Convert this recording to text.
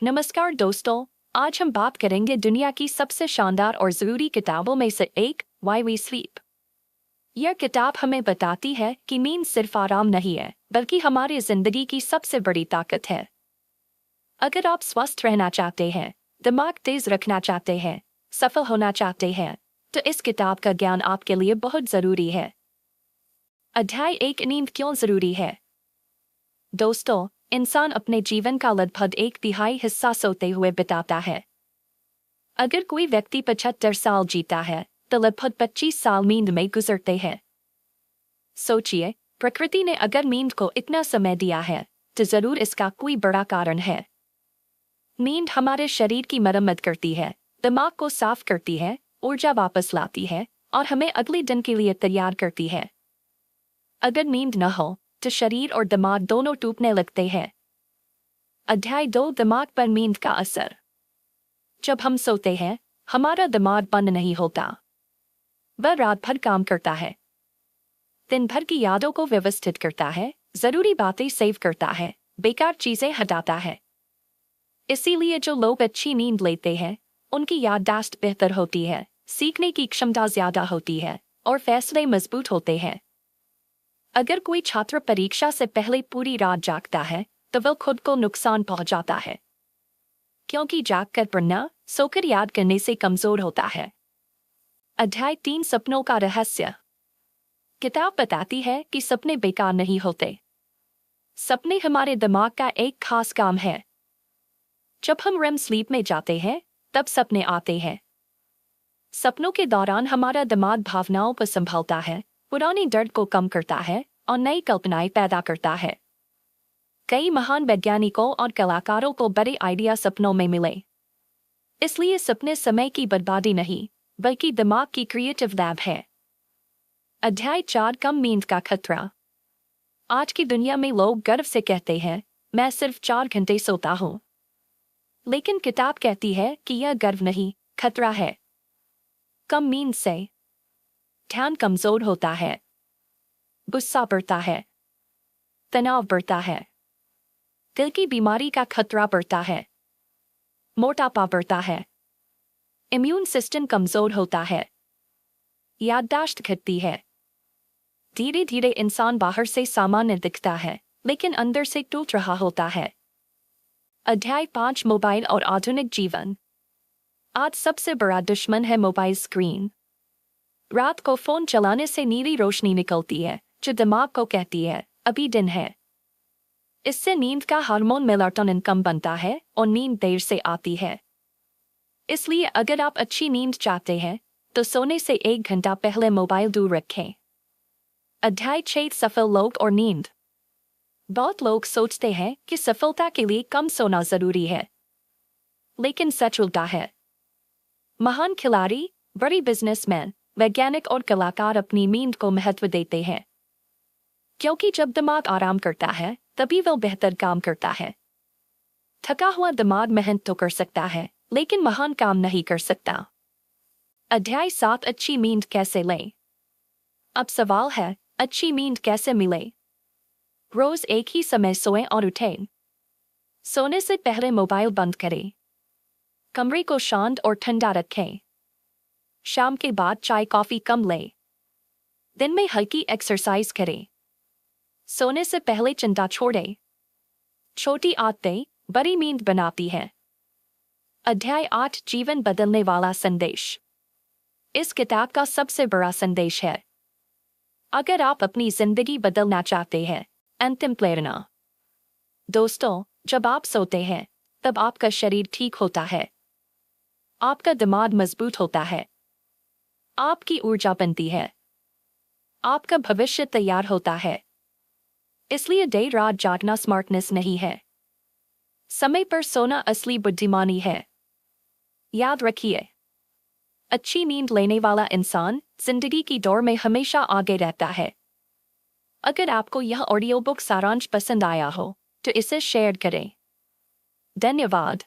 नमस्कार दोस्तों, आज हम बात करेंगे दुनिया की सबसे शानदार और ज़रूरी किताबों में से एक, वाई वी स्लीप। यह किताब हमें बताती है कि नींद सिर्फ आराम नहीं है, बल्कि हमारी जिंदगी की सबसे बड़ी ताकत है। अगर आप स्वस्थ रहना चाहते हैं, दिमाग तेज रखना चाहते हैं, सफल होना चाहते हैं, तो इस किताब का ज्ञान आपके लिए बहुत ज़रूरी है। अध्याय 1, नींद क्यों ज़रूरी है। दोस्तों, इंसान अपने जीवन का लगभग 1/3 हिस्सा सोते हुए बिताता है। अगर कोई व्यक्ति 75 साल जीता है तो लगभग 25 साल नींद में गुजरते हैं। सोचिए, प्रकृति ने अगर नींद को इतना समय दिया है तो जरूर इसका कोई बड़ा कारण है। नींद हमारे शरीर की मरम्मत करती है, दिमाग को साफ करती है, ऊर्जा वापस लाती है और हमें अगले दिन के लिए तैयार करती है। अगर नींद न हो तो शरीर और दिमाग दोनों टूटने लगते हैं। अध्याय 2, दिमाग पर नींद का असर। जब हम सोते हैं, हमारा दिमाग बंद नहीं होता। वह रात भर काम करता है। दिन भर की यादों को व्यवस्थित करता है, जरूरी बातें सेव करता है, बेकार चीजें हटाता है। इसीलिए जो लोग अच्छी नींद लेते हैं, उनकी याददाश्त बेहतर होती है, सीखने की क्षमता ज्यादा होती है और फैसले मजबूत होते हैं। अगर कोई छात्र परीक्षा से पहले पूरी रात जागता है तो वह खुद को नुकसान पहुंचाता है, क्योंकि जागकर पढ़ना सोकर याद करने से कमजोर होता है। अध्याय 3, सपनों का रहस्य। किताब बताती है कि सपने बेकार नहीं होते। सपने हमारे दिमाग का एक खास काम है। जब हम रेम स्लीप में जाते हैं तब सपने आते हैं। सपनों के दौरान हमारा दिमाग भावनाओं को संभालता है, पुरानी दर्द को कम करता है और नई कल्पनाएं पैदा करता है। कई महान वैज्ञानिकों और कलाकारों को बड़े आइडिया सपनों में मिले। इसलिए सपने समय की बर्बादी नहीं, बल्कि दिमाग की क्रिएटिव लैब है। अध्याय 4, कम नींद का खतरा। आज की दुनिया में लोग गर्व से कहते हैं, मैं सिर्फ 4 घंटे सोता हूं। लेकिन किताब कहती है कि यह गर्व नहीं, खतरा है। कम नींद से ध्यान कमजोर होता है, गुस्सा बढ़ता है, तनाव बढ़ता है, दिल की बीमारी का खतरा बढ़ता है, मोटापा बढ़ता है, इम्यून सिस्टम कमजोर होता है, याददाश्त घटती है। धीरे धीरे इंसान बाहर से सामान्य दिखता है, लेकिन अंदर से टूट रहा होता है। अध्याय 5, मोबाइल और आधुनिक जीवन। आज सबसे बड़ा दुश्मन है मोबाइल स्क्रीन। रात को फोन चलाने से नीली रोशनी निकलती है, जो दिमाग को कहती है अभी दिन है। इससे नींद का हार्मोन मेलाटोनिन कम बनता है और नींद देर से आती है। इसलिए अगर आप अच्छी नींद चाहते हैं तो सोने से 1 घंटा पहले मोबाइल दूर रखें। अध्याय 6, सफल लोग और नींद। बहुत लोग सोचते हैं कि सफलता के लिए कम सोना जरूरी है, लेकिन सच उल्टा है। महान खिलाड़ी, बड़े बिजनेसमैन, वैज्ञानिक और कलाकार अपनी नींद को महत्व देते हैं, क्योंकि जब दिमाग आराम करता है तभी वह बेहतर काम करता है। थका हुआ दिमाग मेहनत तो कर सकता है, लेकिन महान काम नहीं कर सकता। अध्याय 7, अच्छी नींद कैसे लें। अब सवाल है, अच्छी नींद कैसे मिले। रोज एक ही समय सोएं और उठें। सोने से पहले मोबाइल बंद करें। कमरे को शांत और ठंडा रखें। शाम के बाद चाय कॉफी कम लें। दिन में हल्की एक्सरसाइज करें। सोने से पहले चिंता छोड़ें। छोटी आदतें बड़ी नींद बनाती हैं। अध्याय 8, जीवन बदलने वाला संदेश। इस किताब का सबसे बड़ा संदेश है, अगर आप अपनी जिंदगी बदलना चाहते हैं। अंतिम प्रेरणा। दोस्तों, जब आप सोते हैं तब आपका शरीर ठीक होता है, आपका दिमाग मजबूत होता है, आपकी ऊर्जा बनती है, आपका भविष्य तैयार होता है। इसलिए देर रात जागना स्मार्टनेस नहीं है, समय पर सोना असली बुद्धिमानी है। याद रखिए, अच्छी नींद लेने वाला इंसान जिंदगी की दौड़ में हमेशा आगे रहता है। अगर आपको यह ऑडियो बुक सारांश पसंद आया हो तो इसे शेयर करें। धन्यवाद।